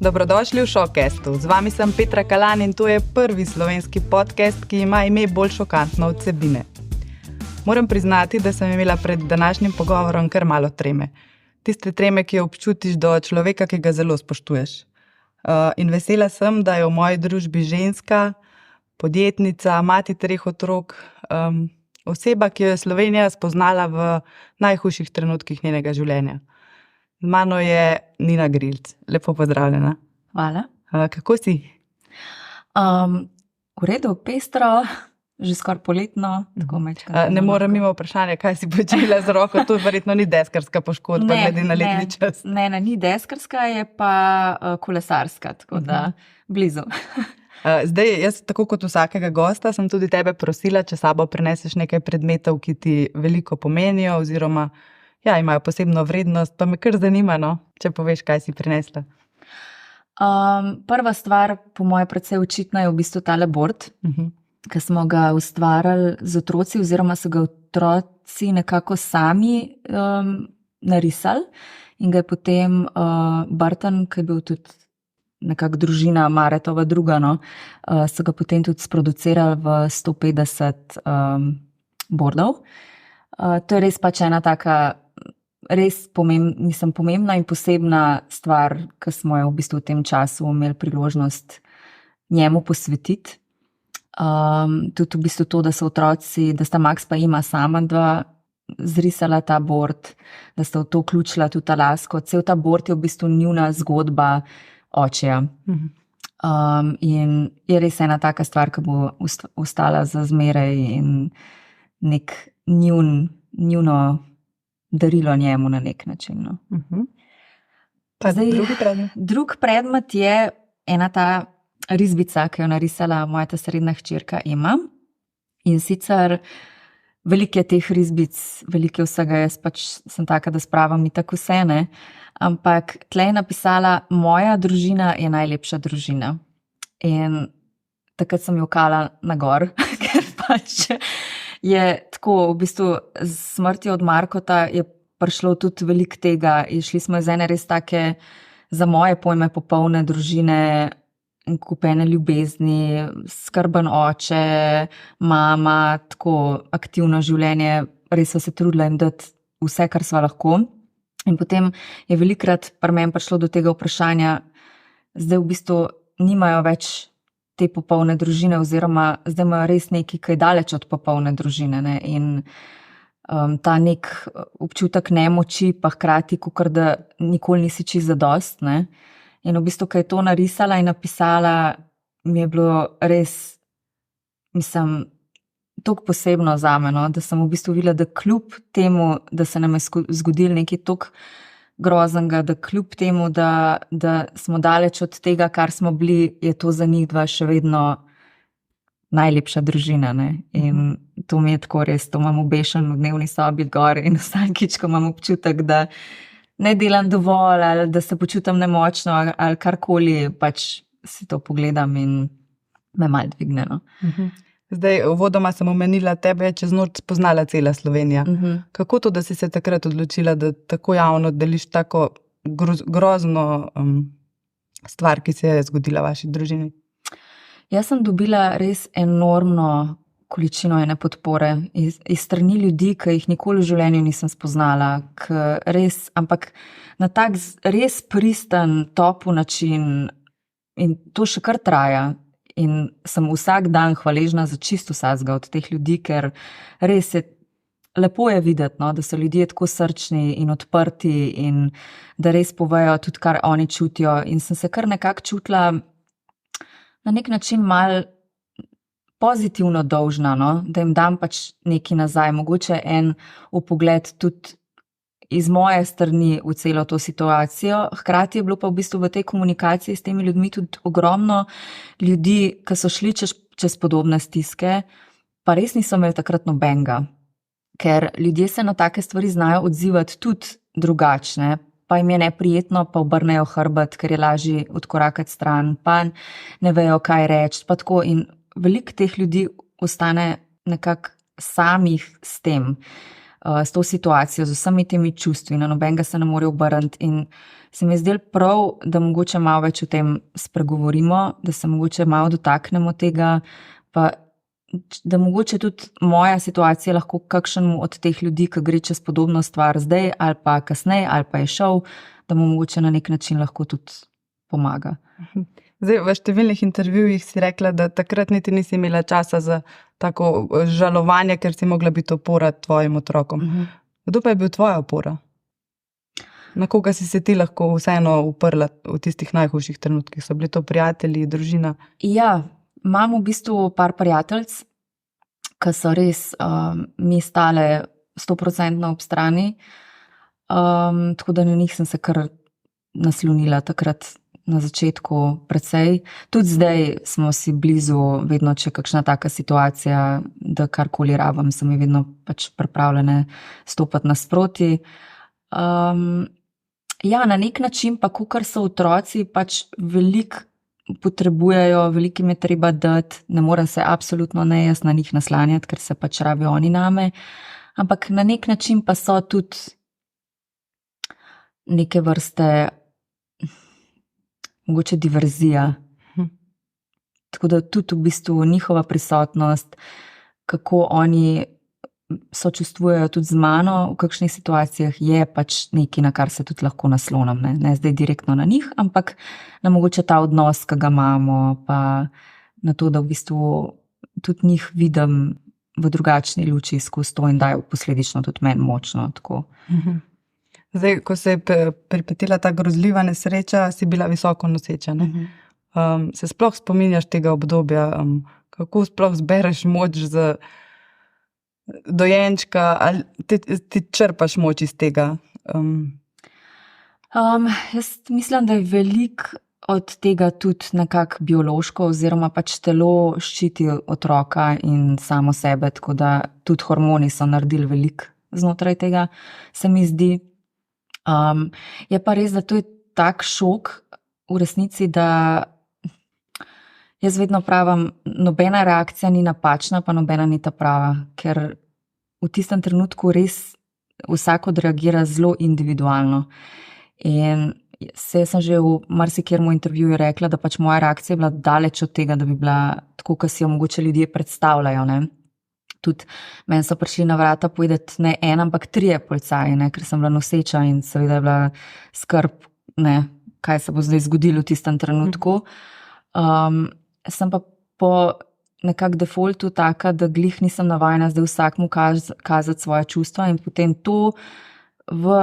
Dobrodošli v Šokestu. Z vami sem Petra Kalan in to je prvi slovenski podcast, ki ima ime bolj šokantno od vsebine. Moram priznati, da sem imela pred današnjim pogovorom kar malo treme. Tiste treme, ki jo občutiš do človeka, ki ga zelo spoštuješ. In vesela sem, da je v moji družbi ženska, podjetnica, mati 3 otrok, oseba, ki jo je Slovenija spoznala v najhujših trenutkih njenega življenja. Z mano je Nina Grilc. Lepo pozdravljena. Hvala. Kako si? V redu, pestro, že skoraj poletno. Ne morem mimo vprašanja, kaj si počela z roko. To verjetno ni deskarska poškodba, glede na letni čas. Ne, ni deskarska, je pa kolesarska, tako da blizu. Zdaj, jaz tako kot vsakega gosta sem tudi tebe prosila, če sabo prineseš nekaj predmetov, ki ti veliko pomenijo oziroma imajo posebno vrednost, pa me kar zanima, če poveš, kaj si prinesla. Prva stvar, po moje precej očitna, je v bistvu tale bord, ki smo ga ustvarjali z otroci oziroma so ga otroci nekako sami narisali in ga je potem Barton, ki je bil tudi nekako družina Maretova druga, so ga potem tudi sproducirali v 150 bordov. To je res pač ena taka res pomembna in posebna stvar, ki smo jo v bistvu v tem času imeli priložnost njemu posvetiti. Tudi v bistvu to, da so otroci, da sta Max pa ima sama dva zrisala ta bord, da sta v to vključila tudi ta lasko. Cel ta bord je v bistvu njuna zgodba očeja. In je res ena taka stvar, ki bo ostala za zmeraj in nek njuno darilo njemu na nek način. Pa zdaj, drugi predmet? Drug predmet je ena ta risbica, ki jo narisala moja ta srednja hčerka Ema. In sicer veliko je teh risbic, veliko je vsega, jaz pač sem taka, da spravam itak vse, ne. Ampak tle je napisala: moja družina je najlepša družina. In takrat sem jokala na gor, ker pač je tako, v bistvu z smrtjo od Markota je prišlo tudi veliko tega. Išli smo iz ene res take, za moje pojme, popolne družine, kupene ljubezni, skrben oče, mama, tako aktivno življenje, res so se trudila jim dati vse, kar sva lahko. In potem je velikokrat pri meni prišlo do tega vprašanja, zdaj v bistvu nimajo več te popolne družine oziroma zdaj imajo res nekaj, ki je daleč od popolne družine, ne. In ta nek občutek nemoči, pa hkrati, kakor da nikoli nisi čisto zadost, ne. In v bistvu, ko je to narisala in napisala, mi je bilo res, toliko posebno zame, da sem v bistvu videla, da kljub temu, da se nam je zgodilo nekaj toliko groznega, da kljub temu, da smo daleč od tega, kar smo bili, je to za njih dva še vedno najlepša družina, ne. In to mi je tako res, to imam obešen v dnevni sobi gor in vsakič, ko imam občutek, da ne delam dovolj ali da se počutim nemočno ali karkoli, pač si to pogledam in me malo dvigne, no. Zdaj, uvodoma sem omenila, tebe je čez noč spoznala cela Slovenija. Kako to, da si se takrat odločila, da tako javno deliš tako grozno stvar, ki se je zgodila v vaši družini? Jaz sem dobila res enormno količino ene podpore iz strani ljudi, ki jih nikoli v življenju nisem spoznala, ampak na tak res pristen, topel način in to še kar traja. In sem vsak dan hvaležna za čisto vsakega od teh ljudi, ker res je lepo je videti, da so ljudje tako srčni in odprti in da res povejo tudi, kar oni čutijo. In sem se kar nekako čutila na nek način malo pozitivno dolžna, da jim dam pač nekaj nazaj. Mogoče en vpogled tudi iz moje strani v celo to situacijo. Hkrati je bilo pa v bistvu v tej komunikaciji s temi ljudmi tudi ogromno ljudi, ki so šli čez podobne stiske, pa res niso imeli takrat nobenega. Ker ljudje se na take stvari znajo odzivati tudi drugačne, pa jim je neprijetno, pa obrnejo hrbet, ker je lažje odkorakati stran, pa ne vejo, kaj reči, pa tako. In veliko teh ljudi ostane nekako samih s tem. s to situacijo, z vsemi temi čustvi, na nobenega se ne more obrniti. In se mi je zdelo prav, da mogoče malo več o tem spregovorimo, da se mogoče malo dotaknemo tega, pa da mogoče tudi moja situacija lahko kakšnemu od teh ljudi, ki gre čez podobno stvar zdaj ali pa kasneje ali pa je šel, da mu mogoče na nek način lahko tudi pomaga. Zdaj, v številnih intervjujih si rekla, da takrat niti nisi imela časa za tako žalovanje, ker si mogla biti opora tvojim otrokom. Kdo pa je bil tvoja opora? Na koga si se ti lahko vseeno uprla v tistih najhujših trenutkih? So bili to prijatelji, družina? Ja, imam v bistvu par prijateljic, ki so res mi stale 100% ob strani, tako da na njih sem se kar naslonila takrat na začetku precej. Tudi zdaj smo si blizu, vedno, če kakšna taka situacija, da karkoli rabim, sem je vedno pač pripravljene stopati nasproti. Ja, na nek način pa, kakor so otroci, pač veliko potrebujejo, veliko jim je treba dati, ne morem se absolutno ne jaz na njih naslanjati, ker se pač rabijo oni name, ampak na nek način pa so tudi neke vrste mogoče diverzija. Tako da tudi v bistvu njihova prisotnost, kako oni sočustvujejo tudi z mano v kakšnih situacijah, je pač nekaj, na kar se tudi lahko naslonim. Ne zdaj direktno na njih, ampak na mogoče ta odnos, ki ga imamo, pa na to, da v bistvu tudi njih vidim v drugačni luči skozi to in dajo posledično tudi meni močno. Tako. Zdaj, ko se je pripetila ta grozljiva nesreča, si bila visoko noseča. Se sploh spominjaš tega obdobja? Kako sploh zbereš moč za dojenčka? Ali ti črpaš moč iz tega? Jaz mislim, da je veliko od tega tudi nekako biološko, oziroma pač telo ščiti otroka in samo sebe, tako da tudi hormoni so naredili veliko znotraj tega, se mi zdi. Je pa res, da to je tak šok v resnici, da jaz vedno pravim, nobena reakcija ni napačna, pa nobena ni ta prava, ker v tistem trenutku res vsak odreagira zelo individualno. In sem že v marsikjermu intervjuju rekla, da pač moja reakcija je bila daleč od tega, da bi bila tako, kot si jo mogoče ljudje predstavljajo, ne. Tudi meni so prišli na vrata povedati ne en, ampak 3 policaji, ne, ker sem bila noseča in seveda je bila skrb, ne, kaj se bo zdaj zgodilo v tistem trenutku. Sem pa po nekak defaultu taka, da glih nisem navajena zdaj vsakmu kazati svoje čustva, in potem to v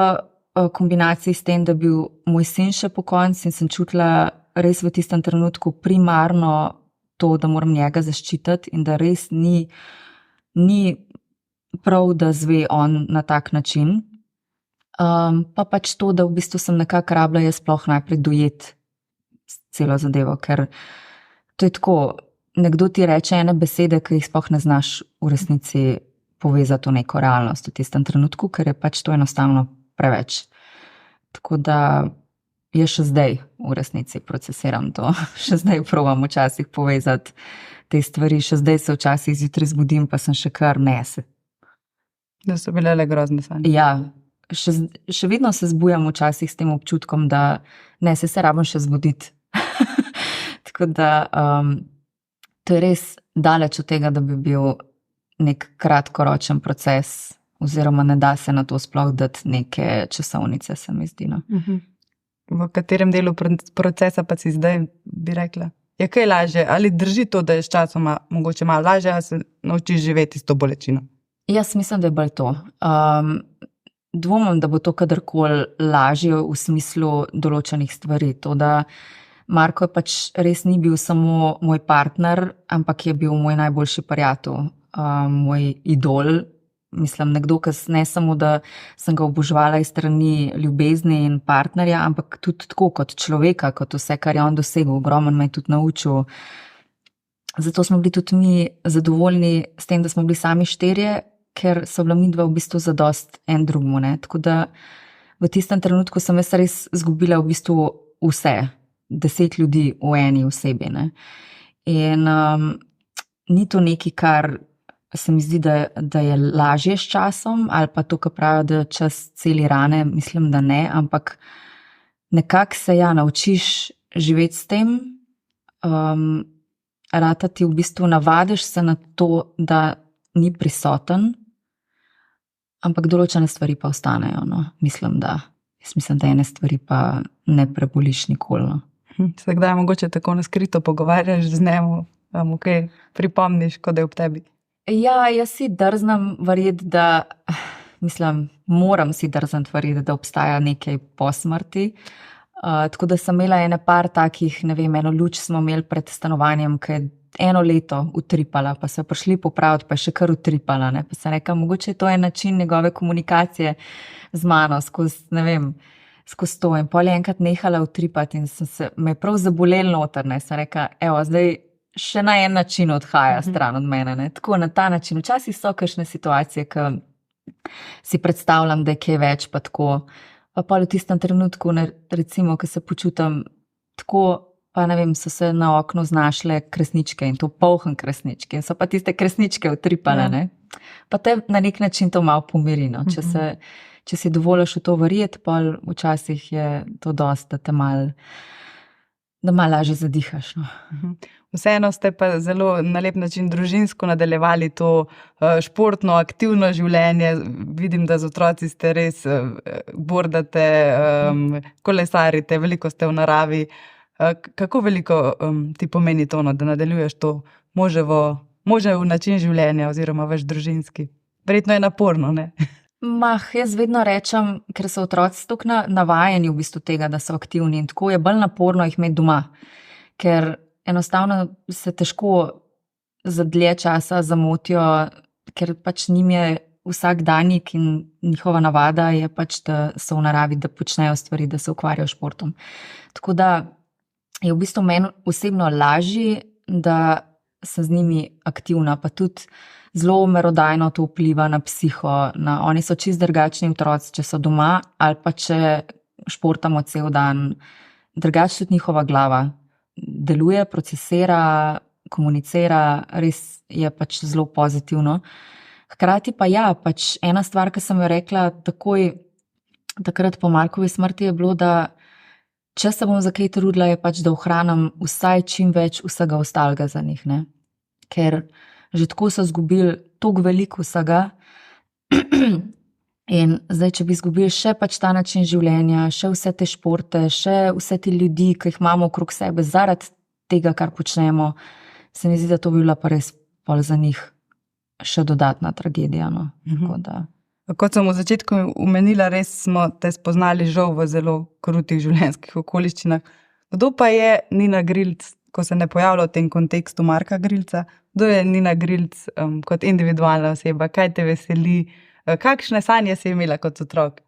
kombinaciji s tem, da je bil moj sin še po koncu in sem čutila res v tistem trenutku primarno to, da moram njega zaščititi in da res ni prav, da zve on na tak način. Pa pač to, da v bistvu sem nekako rabila jaz sploh najprej dojeti celo zadevo, ker to je tako, nekdo ti reče ene besede, ki jih sploh ne znaš v resnici povezati v neko realnost v tistem trenutku, ker je pač to enostavno preveč. Tako da jaz še zdaj v resnici procesiram to, še zdaj provam včasih povezati te stvari, še zdaj se včasih zjutraj zbudim, pa sem še kar nese. Da so bile le grozne sanje. Ja, še vedno se zbujam včasih s tem občutkom, da ne se rabim še zbuditi. Tako da to je res daleč od tega, da bi bil nek kratkoročen proces, oziroma ne da se na to sploh dati neke časovnice, se mi zdi. V katerem delu procesa pa si zdaj, bi rekla? Je kaj lažje? Ali drži to, da je s časoma mogoče malo lažje, a se naučiš živeti s to bolečino? Jaz mislim, da je bolj to. Dvomim, da bo to kadarkoli lažje v smislu določenih stvari. To, da Marko pač res ni bil samo moj partner, ampak je bil moj najboljši prijatelj, moj idol. Mislim, nekdo, ki ne samo, da sem ga oboževala iz strani ljubezni in partnerja, ampak tudi tako kot človeka, kot vse, kar je on dosegel, ogromno me je tudi naučil. Zato smo bili tudi mi zadovoljni s tem, da smo bili sami 4, ker so bila midva v bistvu zadost en drugmu, ne. Tako da v tistem trenutku sem jaz res izgubila v bistvu vse, 10 ljudi v eni osebi, ne. In ni to nekaj, kar se mi zdi, da je lažje s časom, ali pa to, kar pravijo, da čas celi rane, mislim, da ne, ampak nekako se naučiš živeti s tem, rata ti v bistvu navadiš se na to, da ni prisoten, ampak določene stvari pa ostanejo. No. Mislim, da ene stvari pa ne preboliš nikoli. No. Se kdaj mogoče tako naskrito pogovarjaš z njemu, mu kaj pripomniš, kot da je ob tebi? Ja, jaz si drznem verjeti, moram si drzniti verjeti, da obstaja nekaj po smrti. Tako da sem imela ene par takih, ne vem, eno luč smo imeli pred stanovanjem, ki je 1 leto utripala, pa so prišli popraviti, pa je še kar utripala. Ne? Pa sem rekla, mogoče je to en način njegove komunikacije z mano, skozi to. In pol je enkrat nehala utripati in me je prav zabolel noter. Ne? Sem rekla, evo, zdaj še na en način odhaja stran od mene. Ne? Tako na ta način. Včasih so kakšne situacije, ki si predstavljam, da je kaj več, pa tako. Pa pol v tistem trenutku, recimo, ko se počutim tako, pa ne vem, so se na oknu znašle kresničke in to polhen kresničke in so pa tiste kresničke utripale. Ne? Pa te na nek način to malo pomiri. No? Če si dovoliš v to verjeti, pol včasih je to dosti, da malo lažje zadihaš. No? Vseeno ste pa zelo na lep način družinsko nadaljevali to športno, aktivno življenje. Vidim, da z otroci ste res bordate, kolesarite, veliko ste v naravi. Kako veliko ti pomeni to, da nadaljuješ to možev način življenja oziroma vaš družinski? Verjetno je naporno, ne? Jaz vedno rečem, ker so otroci tako navajeni v bistvu tega, da so aktivni in tako je bolj naporno jih imeti doma, ker enostavno se težko za dlje časa zamotijo, ker pač njim je vsakdanjik in njihova navada je pač, da so v naravi, da počnejo stvari, da se ukvarjajo s športom. Tako da je v bistvu meni osebno lažje, da sem z njimi aktivna, pa tudi zelo merodajno to vpliva na psiho. Oni so čisto drugačni otroci, če so doma ali pa če športamo cel dan. Drugače tudi njihova glava deluje, procesira, komunicira, res je pač zelo pozitivno. Hkrati pa pač ena stvar, ki sem jo rekla takrat po Markovi smrti, je bilo, da če se bom za kaj trudila, je pač, da ohranim vsaj čim več vsega ostalega za njih. Ne? Ker že tako so izgubili toliko veliko vsega in zdaj, če bi izgubili še pač ta način življenja, še vse te športe, še vse te ljudi, ki jih imamo okrog sebe zaradi tega, kar počnemo, se mi zdi, da to bi bila pa res pol za njih še dodatna tragedija. No. Kot sem v začetku omenila, res smo te spoznali žal v zelo krutih življenjskih okoliščinah. Kdo pa je Nina Grilc, ko se ne pojavlja v tem kontekstu Marka Grilca? Kdo je Nina Grilc kot individualna oseba? Kaj te veseli? Kakšne sanje si imela kot otrok?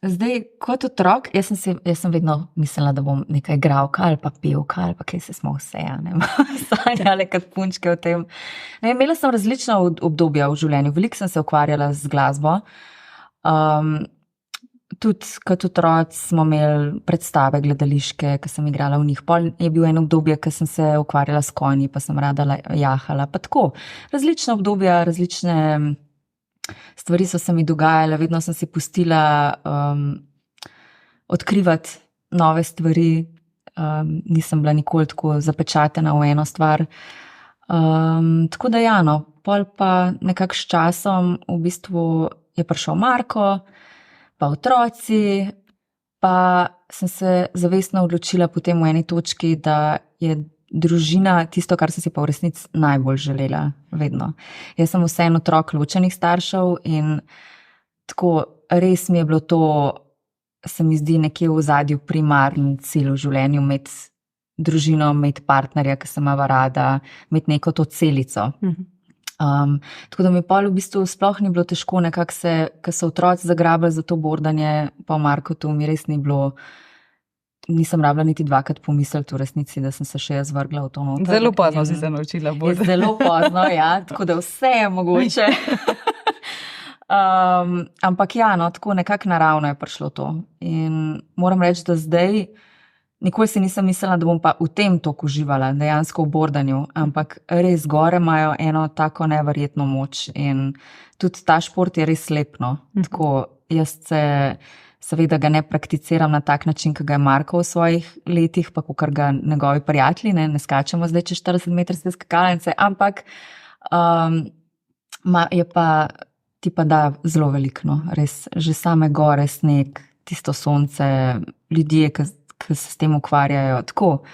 Zdaj kot otrok, jaz sem vedno mislila, da bom neka igralka ali pa pevka ali pa kaj se smo vse, sanjale kot punčke o tem. Imela sem različna obdobja v življenju, veliko sem se ukvarjala z glasbo. Tudi kot otroci smo imeli predstave gledališke, ki sem igrala v njih. Pol je bil en obdobje, ki sem se ukvarjala s konji, pa sem rada jahala. Pa tako, različna obdobja, različne stvari so se mi dogajale, vedno sem si pustila odkrivati nove stvari, nisem bila nikoli tako zapečatena v eno stvar. Tako da pol pa nekako s časom v bistvu je prišel Marko, pa otroci, pa sem se zavestno odločila potem v eni točki, da je družina tisto, kar sem si pa v resnici najbolj želela, vedno. Jaz sem vseeno otrok ločenih staršev in tako res mi je bilo to, se mi zdi nekje v ozadju primarni cilj v življenju, imeti družino, imeti partnerja, ki se imava rada, imeti neko to celico. Tako da mi pol v bistvu sploh ni bilo težko nekako ko so otroci zagrabili za to bordanje po Markotu, mi res ni bilo, nisem rabila niti dvakrat pomisliti v resnici, da sem se še jaz vrgla v to noter. Zelo pozno si se naučila bordati. Zelo pozno, tako da vse je mogoče. Ampak tako nekako naravno je prišlo to. In moram reči, da zdaj nikoli si nisem mislila, da bom pa v tem toliko uživala, dejansko v bordanju, ampak res gore imajo eno tako neverjetno moč in tudi ta šport je res lepno. Tako, jaz seveda ga ne prakticiram na tak način, kot ga je Marko v svojih letih, pa kakor ga njegovi prijatelji, ne skačemo zdaj čez 40 metrske skakalnice, ampak je pa ti pa da zelo veliko, res, že same gore, sneg, tisto sonce, ljudje, ki se s tem ukvarjajo, tako,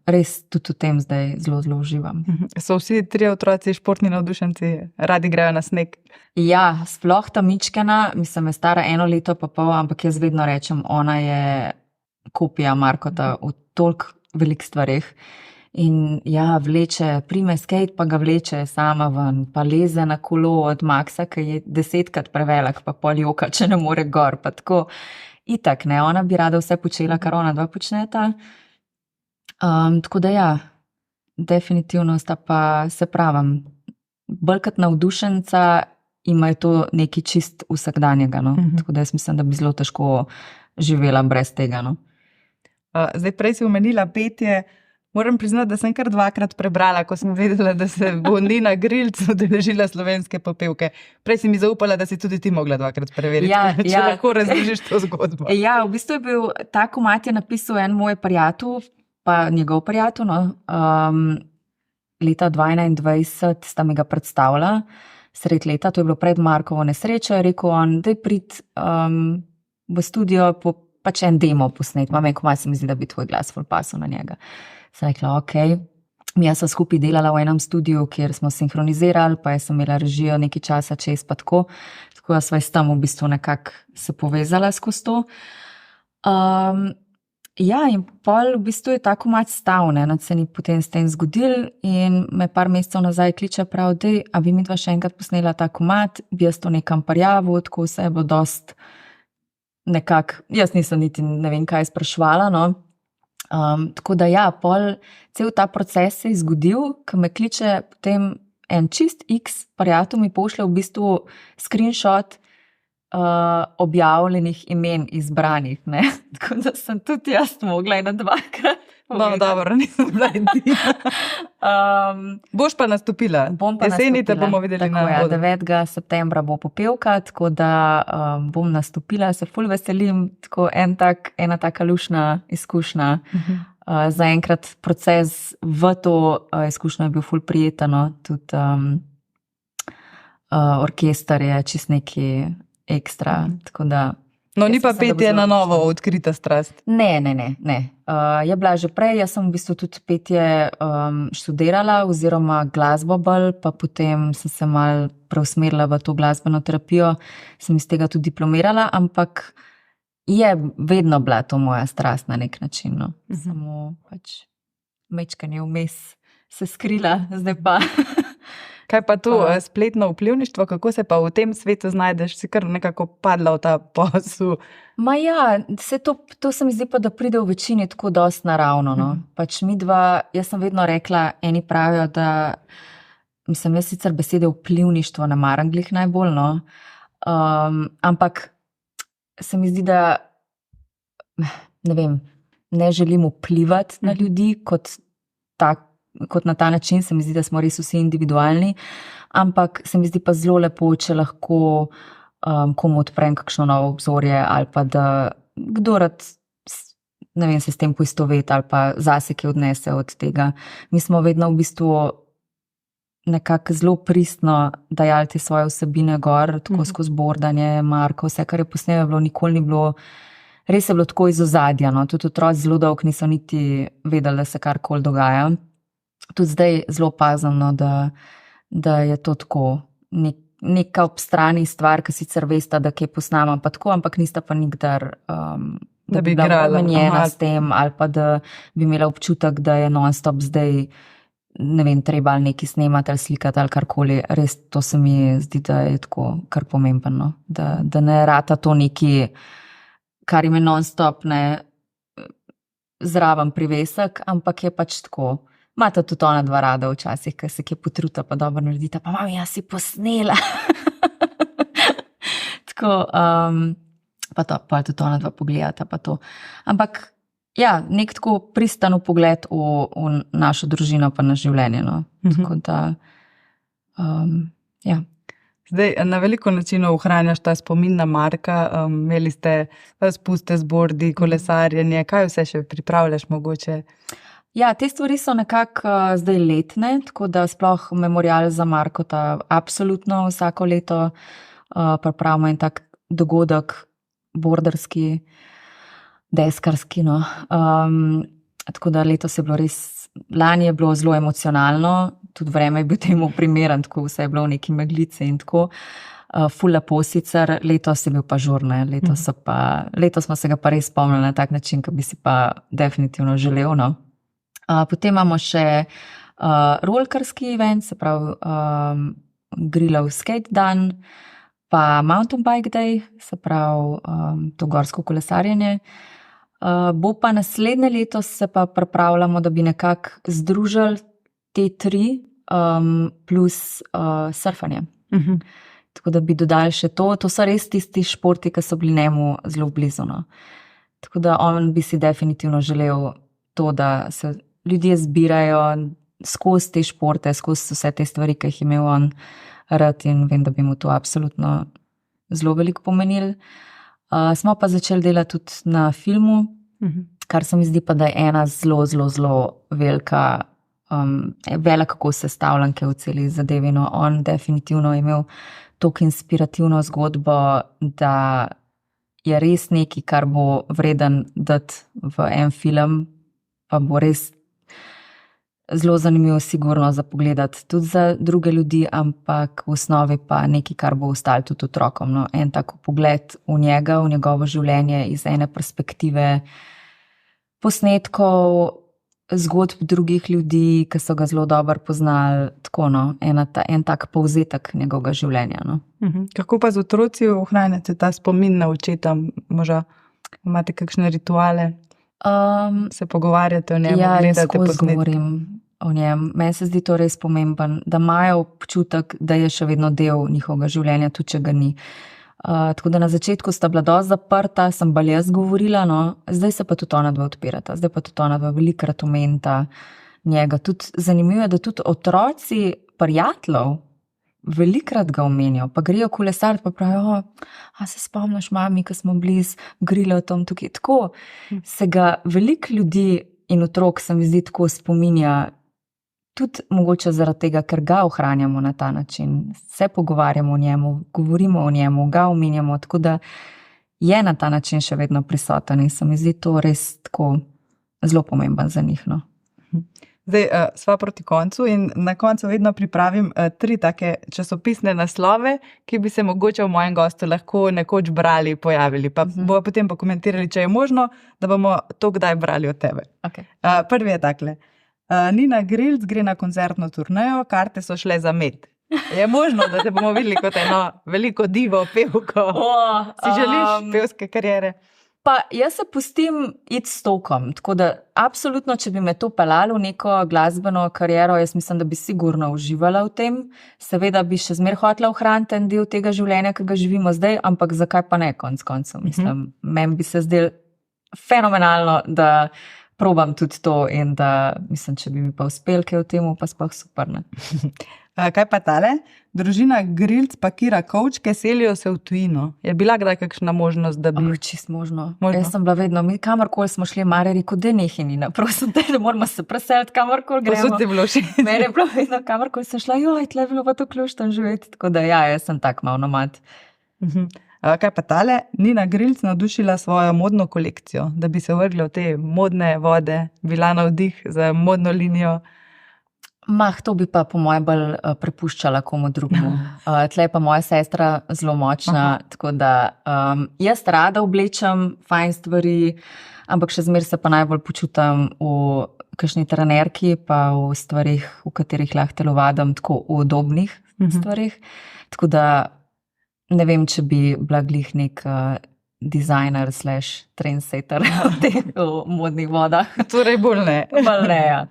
res tudi v tem zdaj zelo, zelo uživam. So vsi 3 otroci športni navdušenci, radi grejo na sneg? Ja, sploh ta Mičkena, mislim, je stara 1 leto pa pol, ampak jaz vedno rečem, ona je kopija Markota v toliko velikih stvareh. In ja, vleče, prime skate, pa ga vleče sama ven, pa leze na kolo od Maxa, ki je 10-krat prevelik, pa pol joka, če ne more gor, pa tako. Itak, ne, ona bi rada vse počela, kar ona dva počneta. Tako da ja, definitivno sta pa, se pravim, bolj kot navdušenca imajo to nekaj čist vsakdanjega, no. Tako da jaz mislim, da bi zelo težko živela brez tega, no. Zdaj, prej si omenila petje. Moram priznati, da sem kar 2-krat prebrala, ko sem vedela, da se bo Nina Grilc udeležila slovenske popevke. Prej si mi zaupala, da si tudi ti mogla 2-krat preveriti. Če lahko razložiš to zgodbo. Ja, v bistvu je bil, ta komad je napisal en moj prijatelj, pa njegov prijatelj, no. Leta 2021 sta mi ga predstavila, sred leta, to je bilo pred Markovo nesrečo, je rekel on, daj prid v studio pač en demo posnet, imam en komad, se mi zdi, da bi tvoj glas ful pasal na njega. Sem rekla, okej. Mi sva skupaj delala v enem studiu, kjer smo sinhronizirali, pa jaz sem imela režijo nekaj časa čez, pa tako. Tako da sva s tem v bistvu nekako se povezala skozi to. Ja, in pol v bistvu je ta komad stal, ne, nad se ni potem s tem zgodil in me par mesecev nazaj kliče prav, dej, a bi midva še enkrat posnela ta komad, bi jaz to nekam prijavil, tako vse je bilo dost nekako, jaz nisem niti ne vem kaj spraševala, no. Tako da ja, pol cel ta proces se je zgodil, ko me kliče potem en čist X prijatelj mi pošlje v bistvu screenshot objavljenih imen izbranih, ne. Tako da sem tudi jaz mogla 2-krat. No, dobro, nisem bila edina. Boš pa nastopila. Bom pa jeseni nastopila. Te bomo videli tako, na odru. 9. septembra bo popevka, tako da bom nastopila, se ful veselim, tako ena taka lušna izkušnja. Zaenkrat proces v to izkušnjo je bil ful prijeten, no. Tudi orkester je čist neki ekstra, tako da No, ni pa jaz mislim, da bo petje zelo na novo luštno. odkrita strast. Ne. Je bila že prej, jaz sem v bistvu tudi petje študirala oziroma glasbo bolj, pa potem sem se malo preusmerila v to glasbeno terapijo, sem iz tega tudi diplomirala, ampak je vedno bila to moja strast na nek način, no. Samo pač mečkanje vmes se skrila, zdaj pa. Kaj pa to spletno vplivništvo, kako se pa v tem svetu znajdeš, si kar nekako padla v ta posel? Ma ja, to se mi zdi pa, da pride v večini tako dosti naravno, no. Pač midva, jaz sem vedno rekla, eni pravijo, da, mislim, jaz sicer besede vplivništvo ne maram glih najbolj, no. Ampak se mi zdi, da, ne vem, ne želim vplivati na ljudi kot na ta način, se mi zdi, da smo res vsi individualni, ampak se mi zdi pa zelo lepo, če lahko komu odprem kakšno novo obzorje ali pa da kdo rad, ne vem, se s tem poistoveti ali pa zase kaj odnese od tega. Mi smo vedno v bistvu nekako zelo pristno dajali te svoje vsebine gor, tako skozi bordanje, Marko, vse, kar je posnel, je bilo, nikoli ni bilo, res je bilo tako iz ozadja, no. Tudi otroci zelo dolgo niso niti vedeli, da se karkoli dogaja. Tudi zdaj zelo opazim, no, da je to tako neka ob strani stvar, ki sicer vesta, da kaj posnama pa tako, ampak nista pa nikdar Da bi igrala. obremenjena s tem ali pa da bi imela občutek, da je non-stop zdaj, ne vem, treba ali nekaj snemati ali slikati ali karkoli. Res to se mi zdi, da je tako kar pomembno, da ne rata to neki, kar ime non-stop ne zraven privesek, ampak je pač tako. Imata tudi ona dva rada včasih, ker se kje potruta pa dobro naredita, pa mami, jaz si posnela. Tako, pa tudi ona dva pogledata pa to. Ampak ja, nek tako pristan pogled v našo družino pa na življenje. No. Tako da, ja. Zdaj, na veliko načinov ohranjaš ta spomin na Marka, imeli ste spuste z bordi, kolesarjenje, kaj vse še pripravljaš mogoče? Ja, te stvari so nekako zdaj letne, tako da sploh memorial za Markota absolutno vsako leto pripravimo en tak dogodek, borderski, deskarski. No. Tako da letos je bilo res, lani je bilo zelo emocionalno, tudi vreme je bil temu primeren, tako vse je bilo v neki meglici in tako. Ful lepo sicer, letos je bil pa žurne, letos smo se ga pa res spomnili na tak način, ki bi si pa definitivno želel. No. Potem imamo še rolkarski event, se pravi Grilov skate dan, pa mountain bike day, se pravi to gorsko kolesarjenje. Bo pa naslednje leto se pa pripravljamo, da bi nekako združili te tri plus surfanje. Tako da bi dodali še to. To so res tisti športi, ki so bili njemu zelo blizu. No. Tako da on bi si definitivno želel to, da se ljudje zbirajo skozi te športe, skozi vse te stvari, ki jih imel on rad in vem, da bi mu to absolutno zelo veliko pomenili. Smo pa začeli delati tudi na filmu, kar se mi zdi pa, da je ena zelo, zelo, zelo velika kako sestavljanke v celi zadevi. No, on definitivno je imel toliko inspirativno zgodbo, da je res nekaj, kar bo vreden dati v en film, pa bo res zelo zanimivo sigurno za pogledati tudi za druge ljudi, ampak v osnovi pa nekaj, kar bo ostalo tudi otrokom. No. En tako pogled v njega, v njegovo življenje iz ene perspektive posnetkov, zgodb drugih ljudi, ki so ga zelo dobro poznali, tako no, en tak povzetek njegovega življenja. No. Kako pa z otroci ohranjate ta spomin na očeta? Možda imate kakšne rituale? Se pogovarjate o njem, gledate posnetke? Ja, skozi govorim o njem. Meni se zdi to res pomemben, da imajo občutek, da je še vedno del njihovega življenja, tudi če ga ni. Tako da na začetku sta bila dosti zaprta, sem bolj jaz govorila, no. Zdaj se pa tudi ona dva odpirata, zdaj pa tudi ona dva velikokrat omenita njega. Tudi zanimivo je, da tudi otroci prijateljev velikokrat ga omenijo, pa grejo kolesariti, pa pravijo, se spomniš mami, ko smo bili z Grilotom tukaj. Tako se ga veliko ljudi in otrok se mi zdi tako spominja, tudi mogoče zaradi tega, ker ga ohranjamo na ta način. Se pogovarjamo o njemu, govorimo o njemu, ga omenjamo, tako da je na ta način še vedno prisoten in se mi zdi to res tako zelo pomemben za njih. No. Zdaj, sva proti koncu in na koncu vedno pripravim 3 take časopisne naslove, ki bi se mogoče v mojem gostu lahko nekoč brali, pojavili. Pa bomo potem pokomentirali, če je možno, da bomo to kdaj brali od tebe. Okay. Prvi je takle. Nina Grilc gre na koncertno turnejo, karte so šle za med. Je možno, da te bomo videli kot eno veliko divo, pevko? Si želiš pevske kariere? Pa jaz se pustim iti s tokom, tako da absolutno, če bi me to pelalo v neko glasbeno kariero, jaz mislim, da bi sigurno uživala v tem. Seveda bi še zmer hotela ohraniti en del tega življenja, ki ga živimo zdaj, ampak zakaj pa ne konc koncev, mislim. Meni bi se zdelo fenomenalno, da probam tudi to in da, mislim, če bi mi pa uspel kaj v temu, pa sploh super. Ne? Kaj pa tale? Družina Grilc pakira kovčke, selijo se v tujino. Je bila kdaj kakšna možnost, da bi... Čist možno. Jaz sem bila vedno, kamorkoli smo šli, Marja rekel, da nehi Nina, prosim te, da moramo se preseliti, kamorkoli gremo. Posud je bilo še. Mene je bilo vedno, kamorkoli sem šla, tle je bilo pa to ključno živeti, tako da ja, jaz sem tak malo nomad. Kaj pa tale? Nina Grilc navdušila svojo modno kolekcijo, da bi se vrgla v te modne vode, bila navdih za modno linijo. To bi pa po moje bolj prepuščala komu drugemu. Tle je pa moja sestra zelo močna, tako da jaz rada oblečem fajn stvari, ampak še zmer se pa najbolj počutam v kakšni trenerki, pa v stvarih, v katerih lahko telovadim, tako v udobnih stvarih. Tako da ne vem, če bi bila glih nek designer / trendsetter v modnih vodah. Torej bolj ne. Bolj ne, ja.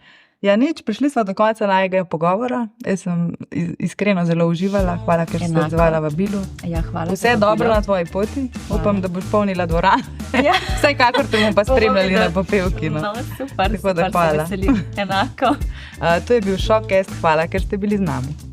Ja, nič, prišli smo do konca najega pogovora. Jaz sem iskreno zelo uživala. Hvala, ker si se odzvala vabilu. Ja, hvala. Vse dobro na tvoji poti. Hvala. Upam, da boš polnila dvorano. Ja. Vsekakor te bomo pa spremljali na popevki. No, super, Tako da hvala. se veselim. Enako. To je bil Šokcast. Hvala, ker ste bili z nami.